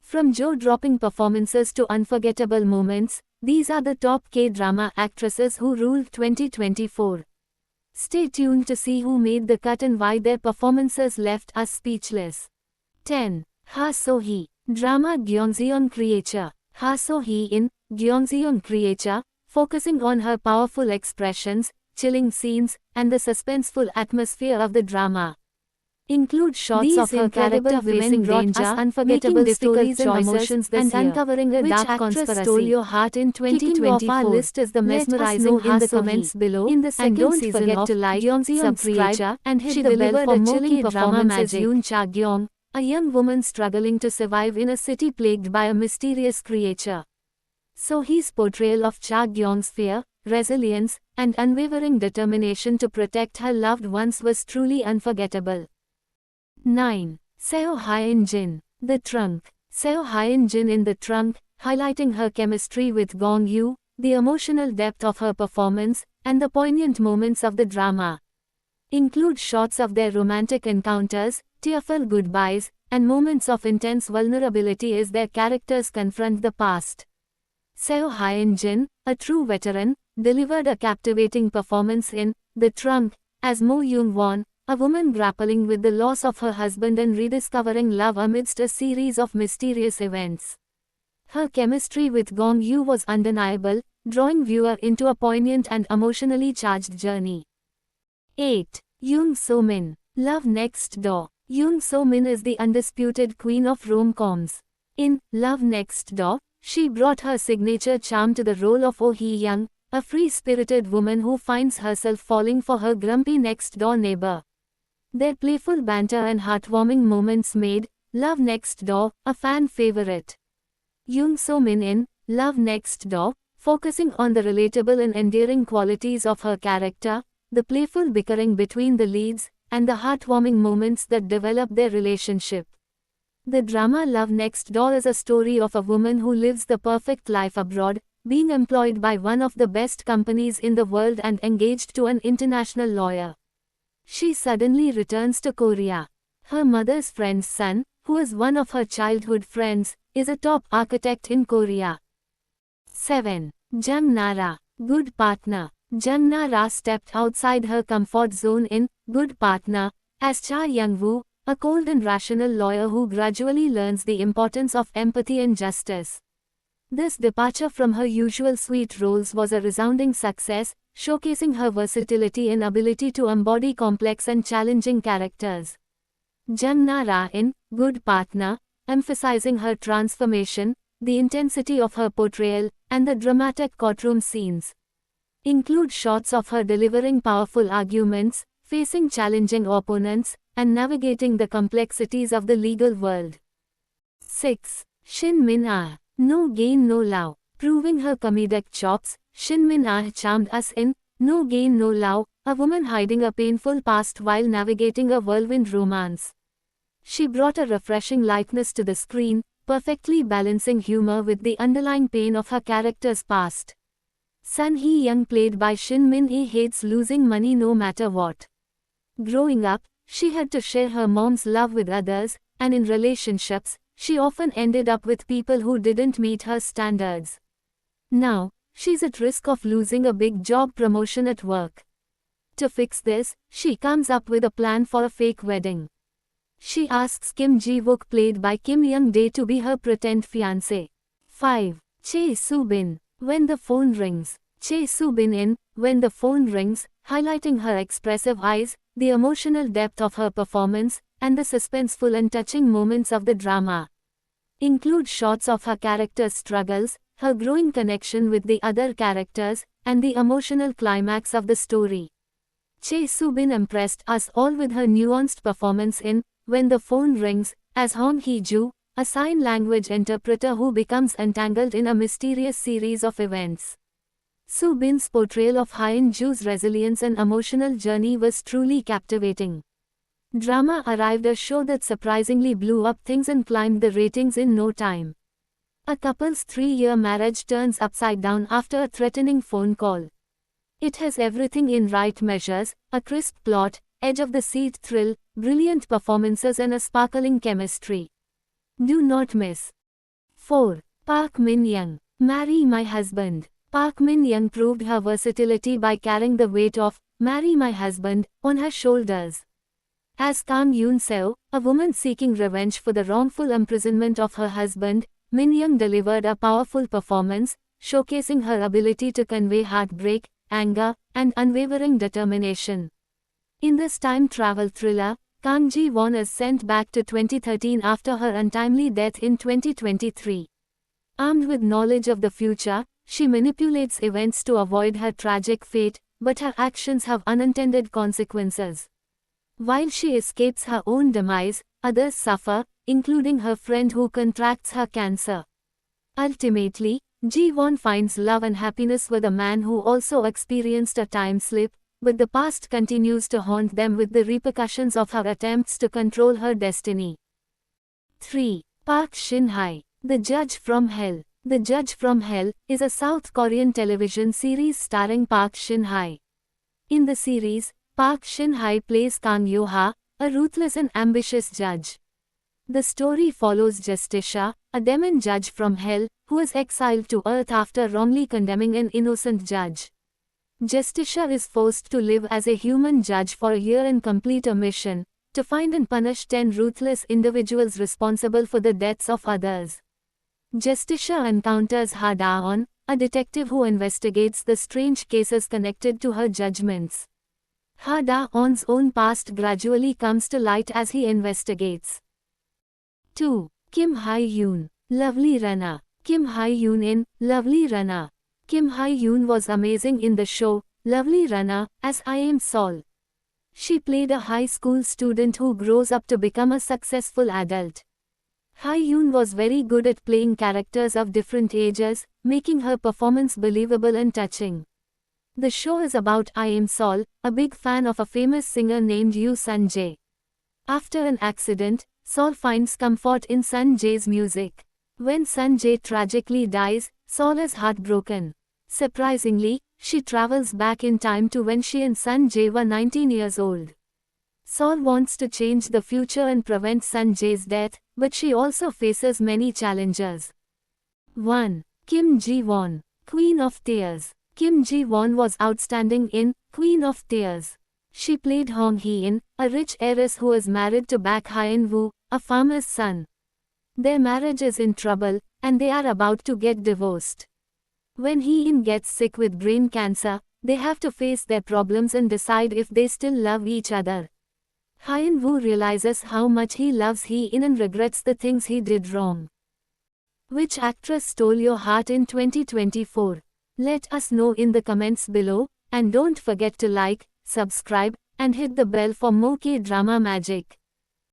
From jaw-dropping performances to unforgettable moments, these are the top K-drama actresses who ruled 2024. Stay tuned to see who made the cut and why their performances left us speechless. 10. Ha So-hee. Drama Gyeongseon Creature. Ha So-hee in Gyeongseon Creature, focusing on her powerful expressions, chilling scenes, and the suspenseful atmosphere of the drama. Include shots of her character facing danger, unforgettable stories and emotions and uncovering a dark conspiracy. Stole your heart in 2024? Kicking off our list is the mesmerizing in the comments below. In the second season of Gyeongseon Creature, and hit the bell for more K-drama magic. Yoon Cha-gyong, a young woman struggling to survive in a city plagued by a mysterious creature. So-hee's portrayal of Cha-gyong's fear, resilience, and unwavering determination to protect her loved ones was truly unforgettable. 9. Seo Hyun-jin. The Trunk. Seo Hyun-jin in The Trunk, highlighting her chemistry with Gong Yoo, the emotional depth of her performance, and the poignant moments of the drama. Include shots of their romantic encounters, tearful goodbyes, and moments of intense vulnerability as their characters confront the past. Seo Hyun-jin, a true veteran, delivered a captivating performance in The Trunk, as Mo Young-won, a woman grappling with the loss of her husband and rediscovering love amidst a series of mysterious events. Her chemistry with Gong Yoo was undeniable, drawing viewer into a poignant and emotionally charged journey. 8. Yoon So-min. Love Next Door. Yoon So-min is the undisputed queen of rom-coms. In Love Next Door, she brought her signature charm to the role of Oh Hee-young, a free-spirited woman who finds herself falling for her grumpy next-door neighbor. Their playful banter and heartwarming moments made Love Next Door a fan favorite. Yoon So-min in Love Next Door, focusing on the relatable and endearing qualities of her character, the playful bickering between the leads, and the heartwarming moments that develop their relationship. The drama Love Next Door is a story of a woman who lives the perfect life abroad, being employed by one of the best companies in the world and engaged to an international lawyer. She suddenly returns to Korea. Her mother's friend's son, who is one of her childhood friends, is a top architect in Korea. 7. Jung Na-ra. Good Partner. Jung Na-ra stepped outside her comfort zone in Good Partner, as Cha Young-woo, a cold and rational lawyer who gradually learns the importance of empathy and justice. This departure from her usual sweet roles was a resounding success, showcasing her versatility and ability to embody complex and challenging characters. Jung Na-ra in Good Partner, emphasizing her transformation, the intensity of her portrayal, and the dramatic courtroom scenes. Include shots of her delivering powerful arguments, facing challenging opponents, and navigating the complexities of the legal world. 6. Shin Min-ah. No Gain No Love. Proving her comedic chops, Shin Min-ah charmed us in No Gain No Love, a woman hiding a painful past while navigating a whirlwind romance. She brought a refreshing lightness to the screen, perfectly balancing humor with the underlying pain of her character's past. Sun Hee-young, played by Shin Min-ah, hates losing money no matter what. Growing up, she had to share her mom's love with others, and in relationships, she often ended up with people who didn't meet her standards. Now, she's at risk of losing a big job promotion at work. To fix this, she comes up with a plan for a fake wedding. She asks Kim Ji-wook, played by Kim Young-dae, to be her pretend fiancé. 5. Chae Soo-bin. When the Phone Rings. Chae Soo-bin in When the Phone Rings, highlighting her expressive eyes, the emotional depth of her performance, and the suspenseful and touching moments of the drama. Include shots of her character's struggles, her growing connection with the other characters, and the emotional climax of the story. Chae Soo-bin impressed us all with her nuanced performance in When the Phone Rings, as Hong Hee-joo, a sign language interpreter who becomes entangled in a mysterious series of events. Soo-bin's portrayal of Hyun-joo's resilience and emotional journey was truly captivating. Drama arrived, a show that surprisingly blew up things and climbed the ratings in no time. A couple's 3-year marriage turns upside down after a threatening phone call. It has everything in right measures: a crisp plot, edge-of-the-seat thrill, brilliant performances and a sparkling chemistry. Do not miss. 4. Park Min-young. Marry My Husband. Park Min-young proved her versatility by carrying the weight of Marry My Husband on her shoulders. As Kang Yoon-seo, a woman seeking revenge for the wrongful imprisonment of her husband, Min-young delivered a powerful performance, showcasing her ability to convey heartbreak, anger, and unwavering determination. In this time travel thriller, Kang Ji-won is sent back to 2013 after her untimely death in 2023. Armed with knowledge of the future, she manipulates events to avoid her tragic fate, but her actions have unintended consequences. While she escapes her own demise, others suffer, including her friend who contracts her cancer. Ultimately, Ji-won finds love and happiness with a man who also experienced a time slip, but the past continues to haunt them with the repercussions of her attempts to control her destiny. 3. Park Shin-hye. The Judge from Hell. The Judge from Hell is a South Korean television series starring Park Shin-hye. In the series, Park Shin-hye plays Kang Yo-ha, a ruthless and ambitious judge. The story follows Justicia, a demon judge from hell, who is exiled to earth after wrongly condemning an innocent judge. Justicia is forced to live as a human judge for a year and complete a mission, to find and punish 10 ruthless individuals responsible for the deaths of others. Justicia encounters Ha Da-on, a detective who investigates the strange cases connected to her judgments. Ha Da-on's own past gradually comes to light as he investigates. 2. Kim Hae-yoon. Lovely Runner. Kim Hae-yoon in Lovely Runner. Kim Hae-yoon was amazing in the show, Lovely Runner, as I Am Sol. She played a high school student who grows up to become a successful adult. Hae-yoon was very good at playing characters of different ages, making her performance believable and touching. The show is about I Am Sol, a big fan of a famous singer named Yoo Sun-jae. After an accident, Sol finds comfort in Sun-jae's music. When Sun-jae tragically dies, Sol is heartbroken. Surprisingly, she travels back in time to when she and Sun-jae were 19 years old. Sol wants to change the future and prevent Sun-jae's death, but she also faces many challenges. 1. Kim Ji-won. Queen of Tears. Kim Ji-won was outstanding in Queen of Tears. She played Hong Hee-in, a rich heiress who is married to Baek Hyun-woo, a farmer's son. Their marriage is in trouble, and they are about to get divorced. When Hee-in gets sick with brain cancer, they have to face their problems and decide if they still love each other. Hyun-woo realizes how much he loves Hee-in and regrets the things he did wrong. Which actress stole your heart in 2024? Let us know in the comments below, and don't forget to like, subscribe, and hit the bell for more K-drama magic.